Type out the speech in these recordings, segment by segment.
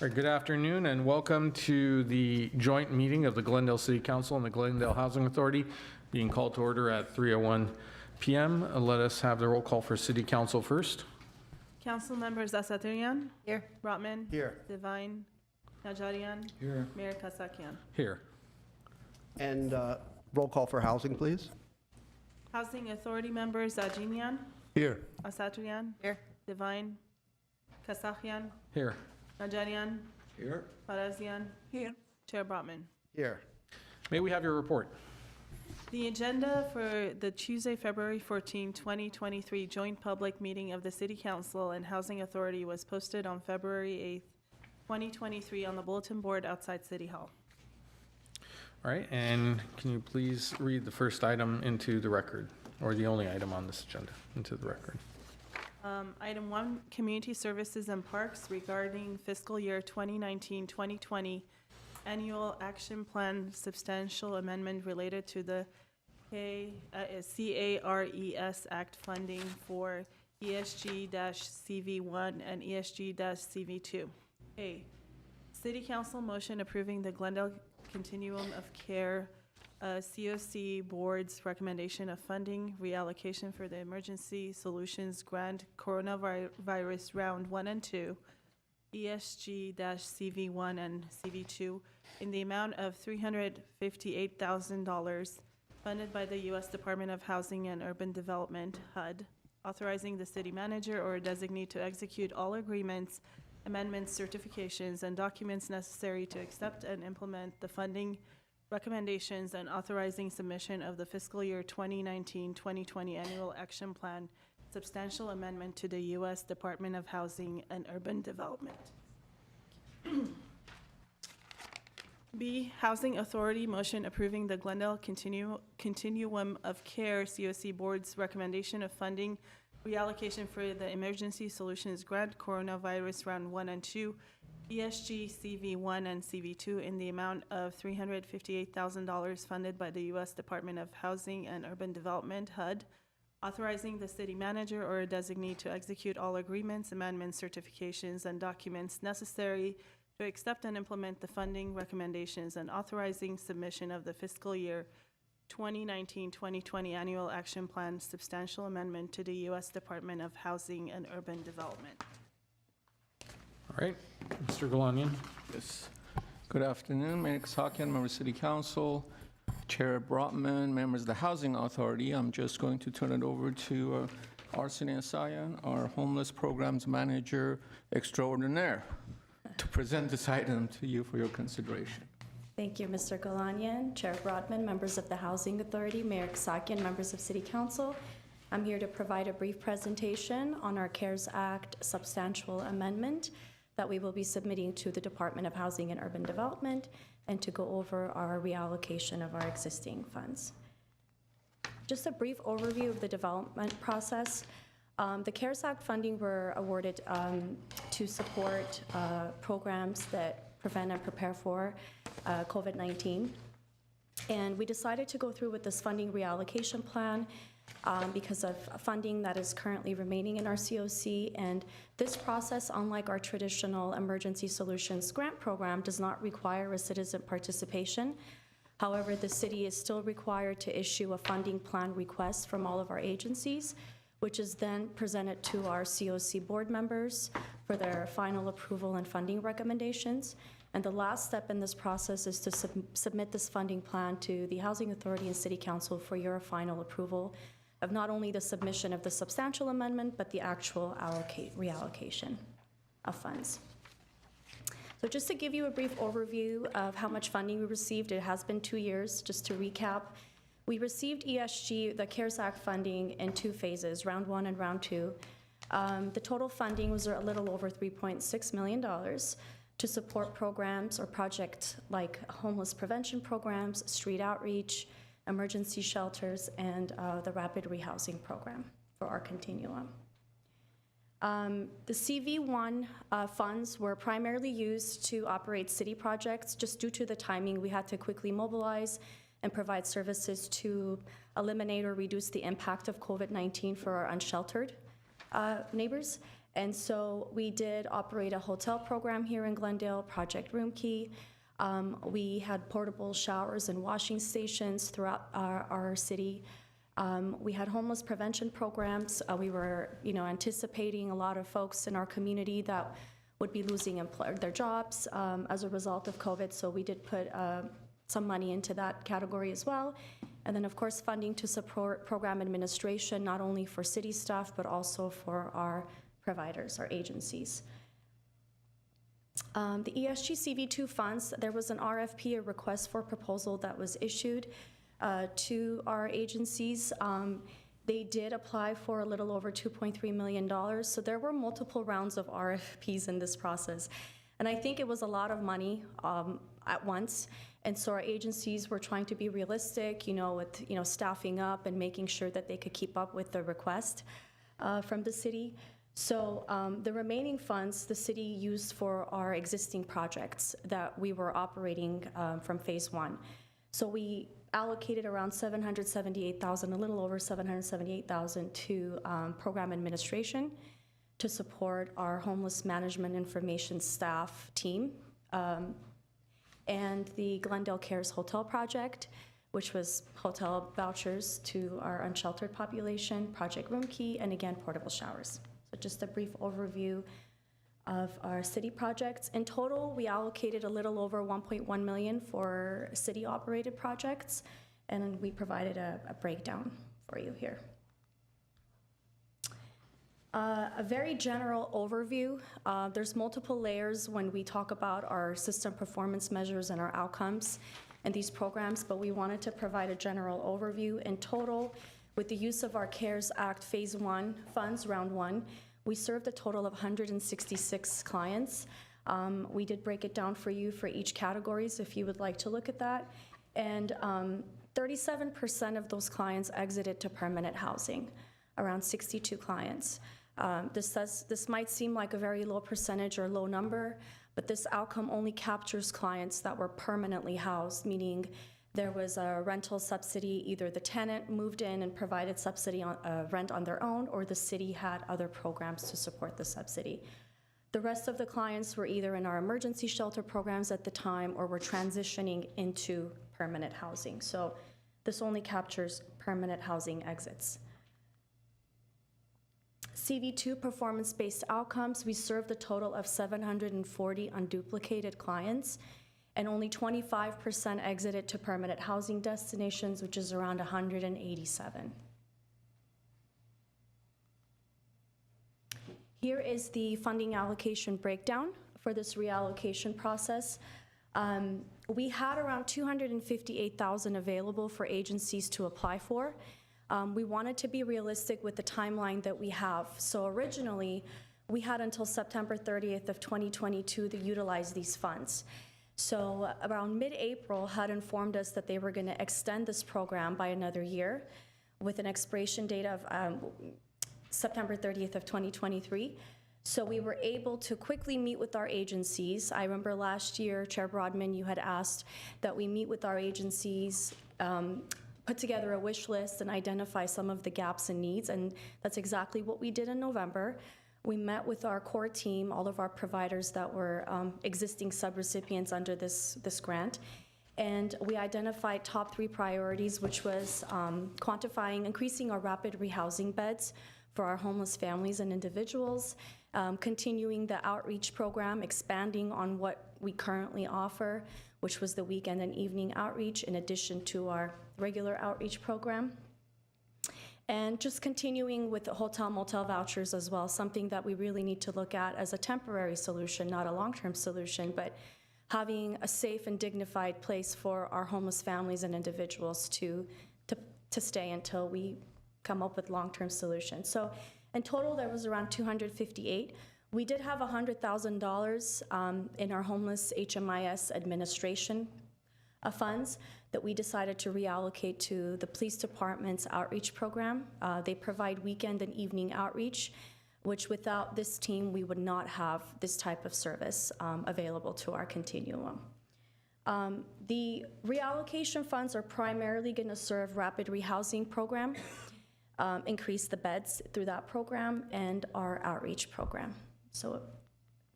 All right, good afternoon and welcome to the joint meeting of the Glendale City Council and the Glendale Housing Authority being called to order at 3:01 p.m. Let us have the roll call for City Council first. Council members Asatryan. Here. Brotman. Here. Divine. Najarian. Here. Mayor Kasakian. Here. And roll call for housing, please. Housing Authority members Ajinian. Here. Asatryan. Here. Divine. Kasakian. Here. Najarian. Here. Parazian. Here. Chair Brotman. Here. May we have your report? The agenda for the Tuesday, February 14, 2023 joint public meeting of the City Council and Housing Authority was posted on February 8, 2023 on the bulletin board outside City Hall. All right, and can you please read the first item into the record, or the only item on this agenda into the record? Item 1, Community Services and Parks regarding fiscal year 2019-2020 Annual Action Plan substantial amendment related to the CARES Act funding for ESG-CV1 and ESG-CV2. A, City Council motion approving the Glendale Continuum of Care COC Board's recommendation of funding reallocation for the Emergency Solutions Grant Coronavirus Round 1 and 2, ESG-CV1 and CV2, in the amount of $358,000 funded by the U.S. Department of Housing and Urban Development, HUD, authorizing the city manager or designee to execute all agreements, amendments, certifications, and documents necessary to accept and implement the funding recommendations and authorizing submission of the fiscal year 2019-2020 Annual Action Plan substantial amendment to the U.S. Department of Housing and Urban Development. B, Housing Authority motion approving the Glendale Continuum of Care COC Board's recommendation of funding reallocation for the Emergency Solutions Grant Coronavirus Round 1 and 2, ESG-CV1 and CV2 in the amount of $358,000 funded by the U.S. Department of Housing and Urban Development, HUD, authorizing the city manager or a designee to execute all agreements, amendments, certifications, and documents necessary to accept and implement the funding recommendations and authorizing submission of the fiscal year 2019-2020 Annual Action Plan substantial amendment to the U.S. Department of Housing and Urban Development. All right, Mr. Galanian. Yes. Good afternoon, Mayor Kasakian, members of City Council, Chair Brotman, members of the Housing Authority. I'm just going to turn it over to Arsene Asayan, our Homeless Programs Manager Extraordinaire, to present this item to you for your consideration. Thank you, Mr. Galanian, Chair Brotman, members of the Housing Authority, Mayor Kasakian, members of City Council. I'm here to provide a brief presentation on our CARES Act substantial amendment that we will be submitting to the Department of Housing and Urban Development and to go over our reallocation of our existing funds. Just a brief overview of the development process. The CARES Act funding were awarded to support programs that prevent and prepare for COVID-19. And we decided to go through with this funding reallocation plan because of funding that is currently remaining in our COC. And this process, unlike our traditional Emergency Solutions Grant Program, does not require a citizen participation. However, the city is still required to issue a funding plan request from all of our agencies, which is then presented to our COC board members for their final approval and funding recommendations. And the last step in this process is to submit this funding plan to the Housing Authority and City Council for your final approval of not only the submission of the substantial amendment, but the actual reallocation of funds. So just to give you a brief overview of how much funding we received, it has been 2 years. Just to recap, we received ESG, the CARES Act funding, in 2 phases, round 1 and round 2. The total funding was a little over $3.6 million to support programs or projects like homeless prevention programs, street outreach, emergency shelters, and the rapid rehousing program for our continuum. The CV1 funds were primarily used to operate city projects. Just due to the timing, we had to quickly mobilize and provide services to eliminate or reduce the impact of COVID-19 for our unsheltered neighbors. And so we did operate a hotel program here in Glendale, Project Room Key. We had portable showers and washing stations throughout our city. We had homeless prevention programs. We were, anticipating a lot of folks in our community that would be losing their jobs as a result of COVID, so we did put some money into that category as well. And then, of course, funding to support program administration, not only for city staff, but also for our providers, our agencies. The ESG-CV 2 funds, there was an RFP, a request for proposal, that was issued to our agencies. They did apply for a little over $2.3 million, so there were multiple rounds of RFPs in this process. And I think it was a lot of money at once, and so our agencies were trying to be realistic, with staffing up and making sure that they could keep up with the request from the city. So the remaining funds the city used for our existing projects that we were operating from phase 1. So we allocated around $778,000, a little over $778,000 to program administration to support our homeless management information staff team, and the Glendale Cares Hotel project, which was hotel vouchers to our unsheltered population, Project Room Key, and again, portable showers. So just a brief overview of our city projects. In total, we allocated a little over $1.1 million for city-operated projects, and we provided a breakdown for you here. A very general overview. There's multiple layers when we talk about our system performance measures and our outcomes in these programs, but we wanted to provide a general overview. In total, with the use of our CARES Act Phase 1 funds, Round 1, we served a total of 166 clients. We did break it down for you for each categories if you would like to look at that. And 37% of those clients exited to permanent housing, around 62 clients. This might seem like a very low percentage or low number, but this outcome only captures clients that were permanently housed, meaning there was a rental subsidy. Either the tenant moved in and provided subsidy on rent on their own, or the city had other programs to support the subsidy. The rest of the clients were either in our emergency shelter programs at the time or were transitioning into permanent housing. So this only captures permanent housing exits. CV2 performance-based outcomes, we served a total of 740 unduplicated clients, and only 25% exited to permanent housing destinations, which is around 187. Here is the funding allocation breakdown for this reallocation process. We had around $258,000 available for agencies to apply for. We wanted to be realistic with the timeline that we have. So originally, we had until September 30th of 2022 to utilize these funds. So around mid-April, HUD informed us that they were going to extend this program by another year with an expiration date of September 30th of 2023. So we were able to quickly meet with our agencies. I remember last year, Chair Broadman, you had asked that we meet with our agencies, put together a wish list and identify some of the gaps and needs, and that's exactly what we did in November. We met with our core team, all of our providers that were existing subrecipients under this grant, and we identified top 3 priorities, which was quantifying, increasing our rapid rehousing beds for our homeless families and individuals, continuing the outreach program, expanding on what we currently offer, which was the weekend and evening outreach in addition to our regular outreach program. And just continuing with the hotel motel vouchers as well, something that we really need to look at as a temporary solution, not a long-term solution, but having a safe and dignified place for our homeless families and individuals to stay until we come up with long-term solutions. So in total, there was around 258. We did have $100,000 in our homeless HMIS administration funds that we decided to reallocate to the police department's outreach program. They provide weekend and evening outreach, which without this team, we would not have this type of service available to our continuum. The reallocation funds are primarily going to serve rapid rehousing program. increase the beds through that program and our outreach program. So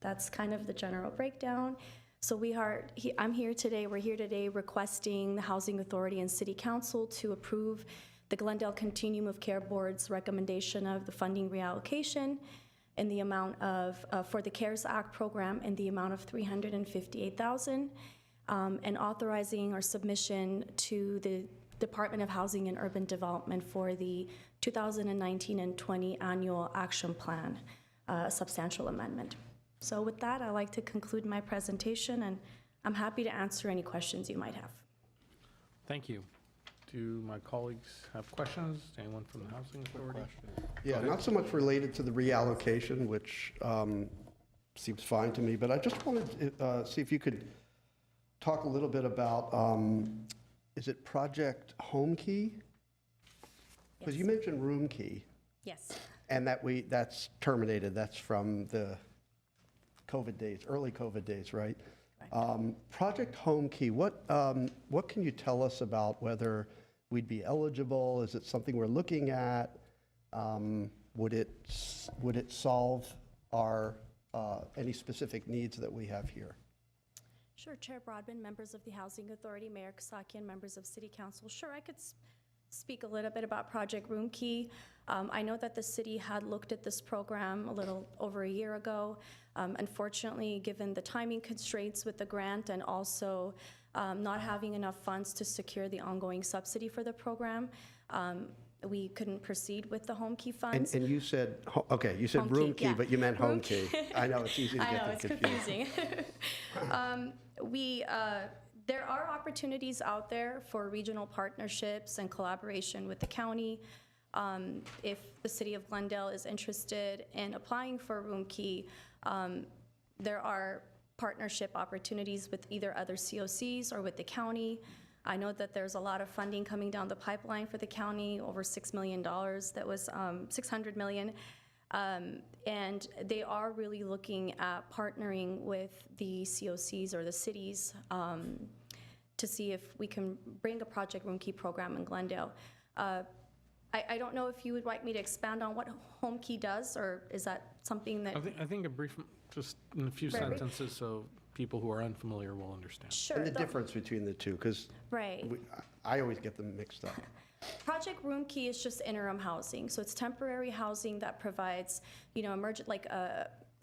that's kind of the general breakdown. So we're here today requesting the Housing Authority and City Council to approve the Glendale Continuum of Care Board's recommendation of the funding reallocation in the amount of, for the CARES Act program in the amount of $358,000, and authorizing our submission to the Department of Housing and Urban Development for the 2019 and 20 annual action plan, substantial amendment. So with that, I'd like to conclude my presentation, and I'm happy to answer any questions you might have. Thank you. Do my colleagues have questions? Anyone from the Housing Authority? Yeah, not so much related to the reallocation, which seems fine to me, but I just wanted to see if you could talk a little bit about, is it Project Home Key? Because you mentioned Room Key, Yes. and that's terminated. That's from the COVID days, early COVID days, right? Project Home Key, what can you tell us about whether we'd be eligible? Is it something we're looking at? Would it solve our any specific needs that we have here? Sure, Chair Broadman, members of the Housing Authority, Mayor Kasakian, members of City Council. Sure, I could speak a little bit about Project Room Key. I know that the city had looked at this program a little over a year ago. Unfortunately, given the timing constraints with the grant and also not having enough funds to secure the ongoing subsidy for the program, we couldn't proceed with the Home Key funds. And you said, okay, you said Home Room Key, Key, yeah. but you meant Home Room Key. Key. I know, it's easy to I know, get it's them confused. confusing. There are opportunities out there for regional partnerships and collaboration with the county. If the city of Glendale is interested in applying for Room Key, there are partnership opportunities with either other COCs or with the county. I know that there's a lot of funding coming down the pipeline for the county, over $6 million. That was $600 million. And they are really looking at partnering with the COCs or the cities to see if we can bring a Project Room Key program in Glendale. I don't know if you would like me to expand on what Home Key does, or is that something that? I think a brief, just in a few Very brief. sentences so people who are unfamiliar will understand. Sure. And the difference between the two, because Right. I always get them mixed up. Project Room Key is just interim housing, so it's temporary housing that provides,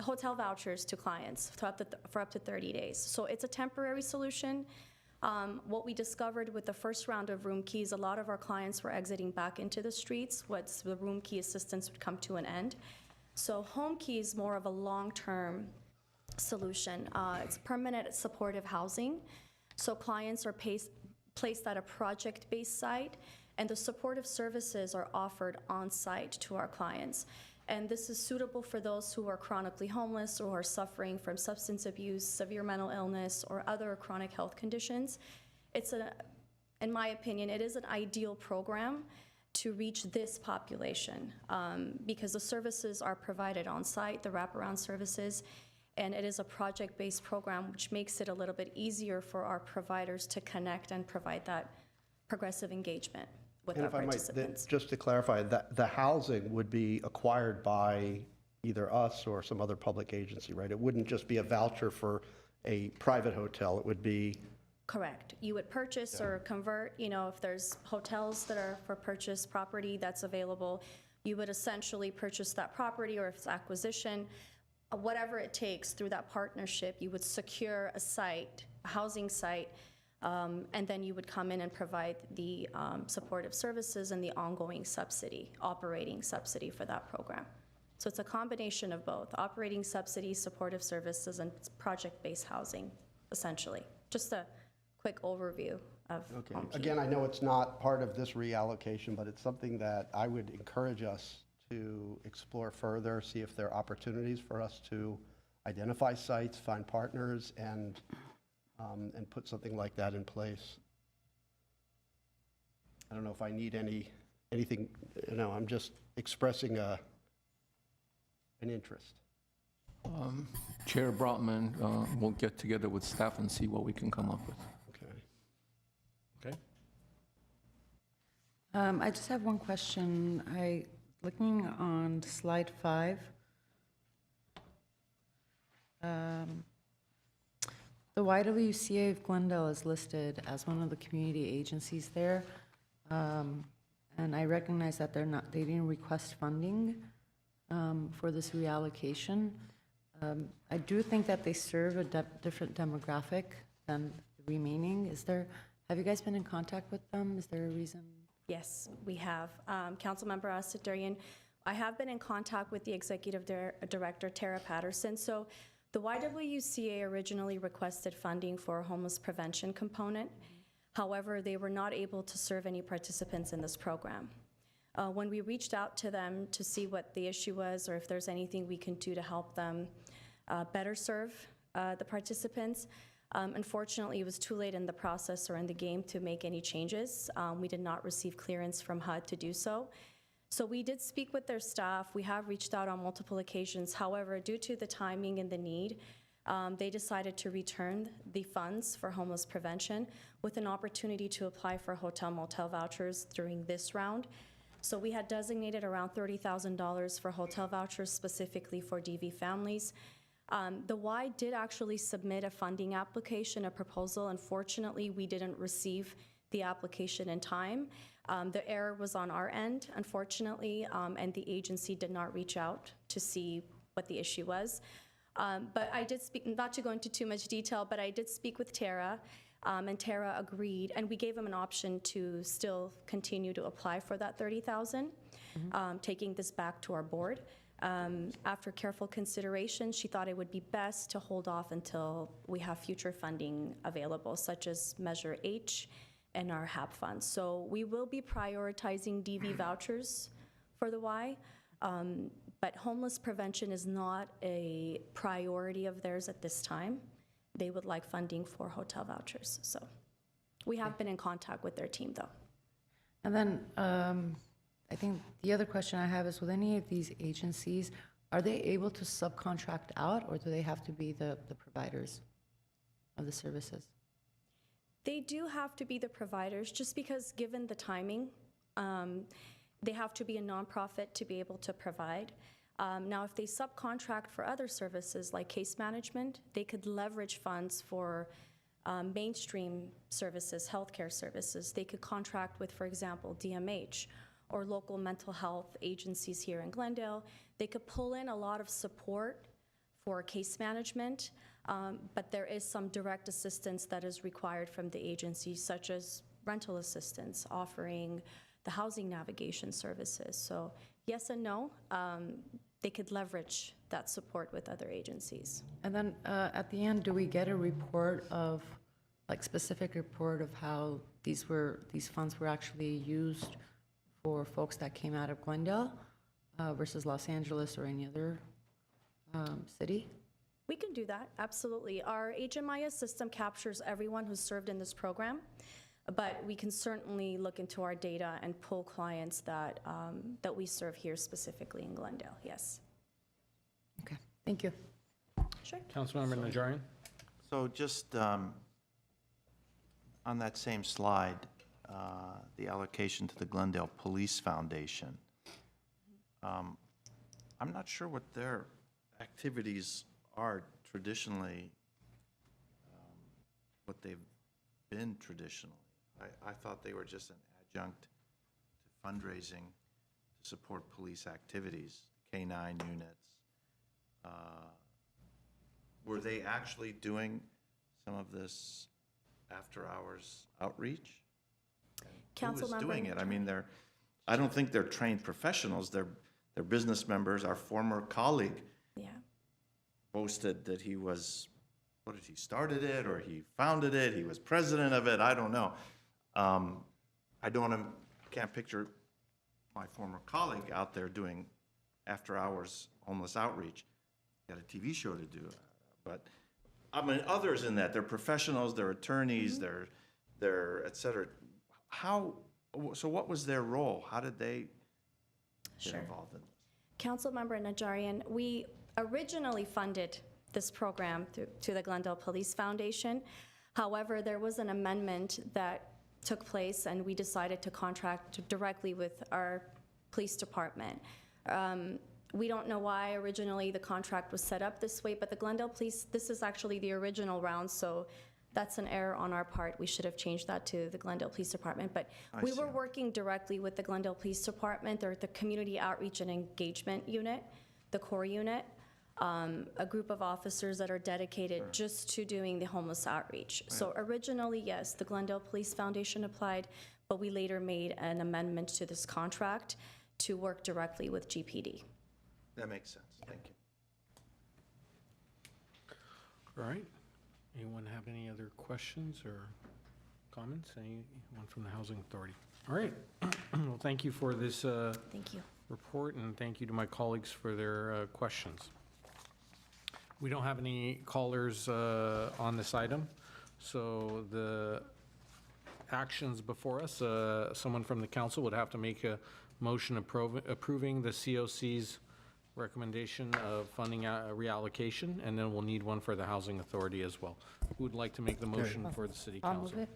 hotel vouchers to clients for up to 30 days. So it's a temporary solution. What we discovered with the first round of Room Keys, a lot of our clients were exiting back into the streets. The Room Key assistance would come to an end. So Home Key is more of a long-term solution. It's permanent supportive housing. So clients are placed at a project-based site, and the supportive services are offered on-site to our clients. And this is suitable for those who are chronically homeless or are suffering from substance abuse, severe mental illness, or other chronic health conditions. In my opinion, it is an ideal program to reach this population because the services are provided on-site, the wraparound services, and it is a project-based program, which makes it a little bit easier for our providers to connect and provide that progressive engagement with And our if I might, participants. just to clarify, that the housing would be acquired by either us or some other public agency, right? It wouldn't just be a voucher for a private hotel, it would be, Correct. You would purchase or convert, if there's hotels that are for purchase property that's available, you would essentially purchase that property, or if it's acquisition, whatever it takes through that partnership, you would secure a site, a housing site, and then you would come in and provide the supportive services and the ongoing subsidy, operating subsidy for that program. So it's a combination of both, operating subsidy, supportive services, and project-based housing, essentially. Just a quick overview of okay. Home Key. Again, I know it's not part of this reallocation, but it's something that I would encourage us to explore further, see if there are opportunities for us to identify sites, find partners, and put something like that in place. I don't know if I need anything, I'm just expressing an interest. Chair Brotman will get together with staff and see what we can come up with. Okay. Okay? I just have one question. Looking on slide 5, the YWCA of Glendale is listed as one of the community agencies there. And I recognize that they didn't request funding for this reallocation. I do think that they serve a different demographic than the remaining. Have you guys been in contact with them? Is there a reason? Yes, we have. Councilmember Asadarian, I have been in contact with the Executive Director, Tara Patterson. So the YWCA originally requested funding for a homeless prevention component. However, they were not able to serve any participants in this program. When we reached out to them to see what the issue was or if there's anything we can do to help them better serve the participants, unfortunately, it was too late in the process or in the game to make any changes. We did not receive clearance from HUD to do so. So we did speak with their staff. We have reached out on multiple occasions. However, due to the timing and the need, they decided to return the funds for homeless prevention with an opportunity to apply for hotel motel vouchers during this round. So we had designated around $30,000 for hotel vouchers specifically for DV families. The Y did actually submit a funding application, a proposal. Unfortunately, we didn't receive the application in time. The error was on our end, unfortunately, and the agency did not reach out to see what the issue was. But I did speak, not to go into too much detail, but I did speak with Tara, and Tara agreed, and we gave him an option to still continue to apply for that $30,000, taking this back to our board. After careful consideration, she thought it would be best to hold off until we have future funding available, such as Measure H and our HAP funds. So we will be prioritizing DV vouchers for the Y, but homeless prevention is not a priority of theirs at this time. They would like funding for hotel vouchers. So we have been in contact with their team, though. And then I think the other question I have is, with any of these agencies, are they able to subcontract out, or do they have to be the providers of the services? They do have to be the providers, just because given the timing, they have to be a nonprofit to be able to provide. Now, if they subcontract for other services like case management, they could leverage funds for mainstream services, healthcare services. They could contract with, for example, DMH or local mental health agencies here in Glendale. They could pull in a lot of support for case management, but there is some direct assistance that is required from the agency, such as rental assistance, offering the housing navigation services. So yes and no, they could leverage that support with other agencies. And then at the end, do we get a report of, like, specific report of how these funds were actually used for folks that came out of Glendale versus Los Angeles or any other city? We can do that, absolutely. Our HMIS system captures everyone who's served in this program, but we can certainly look into our data and pull clients that we serve here specifically in Glendale, yes. Okay, thank you. Sure. Councilmember Najarian? So just on that same slide, the allocation to the Glendale Police Foundation, I'm not sure what their activities are traditionally, what they've been traditionally. I thought they were just an adjunct to fundraising to support police activities, K-9 units. Were they actually doing some of this after-hours outreach? Who was doing it? I mean, I don't think they're trained professionals. They're business members. Our former colleague boasted that he was, he started it or he founded it, he was president of it, I don't know. Can't picture my former colleague out there doing after-hours homeless outreach. He had a TV show to do, but I mean, others in that, they're professionals, they're attorneys, they're et cetera. So what was their role? How did they get involved in this? Councilmember Najarian, we originally funded this program to the Glendale Police Foundation. However, there was an amendment that took place, and we decided to contract directly with our police department. We don't know why originally the contract was set up this way, but the Glendale Police, this is actually the original round, so that's an error on our part. We should have changed that to the Glendale Police Department. But we were working directly with the Glendale Police Department. They're the Community Outreach and Engagement Unit, the core unit, a group of officers that are dedicated just to doing the homeless outreach. So originally, yes, the Glendale Police Foundation applied, but we later made an amendment to this contract to work directly with GPD. That makes sense. Thank you. All right. Anyone have any other questions or comments? Anyone from the Housing Authority? All right. Well, thank you for this Thank you. report, and thank you to my colleagues for their questions. We don't have any callers on this item, so the actions before us, someone from the council would have to make a motion approving the COC's recommendation of funding reallocation, and then we'll need one for the Housing Authority as well. Who would like to make the motion for the City I'll Council? move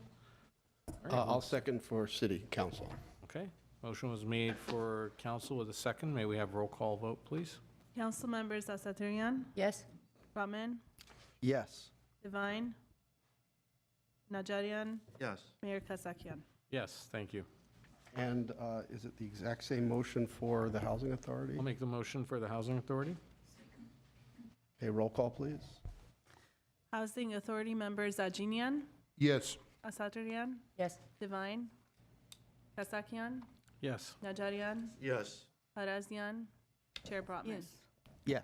it. I'll second for city council. Okay, motion was made for council with a second. May we have roll call vote, please? Council members Asatryan, Yes. Brotman, Yes. Divine, Najarian, Yes. Mayor Kasakian. Yes, thank you. And is it the exact same motion for the housing authority? I'll make the motion for the Housing Authority. Okay, roll call, please. Housing Authority members Ajinian, Yes. Asatryan, Yes. Divine, Kasakian, Yes. Najarian, Yes. Parazian, Chair Brotman. Yes.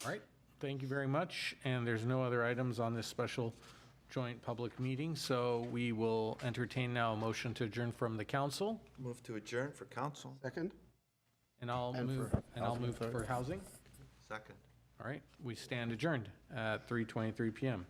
All right, thank you very much. And there's no other items on this special joint public meeting, so we will entertain now a motion to adjourn from the council. Move to adjourn for council. Second? And I'll And move, for and I'll Housing move for Authority. housing. Second. All right, we stand adjourned at 3:23 PM.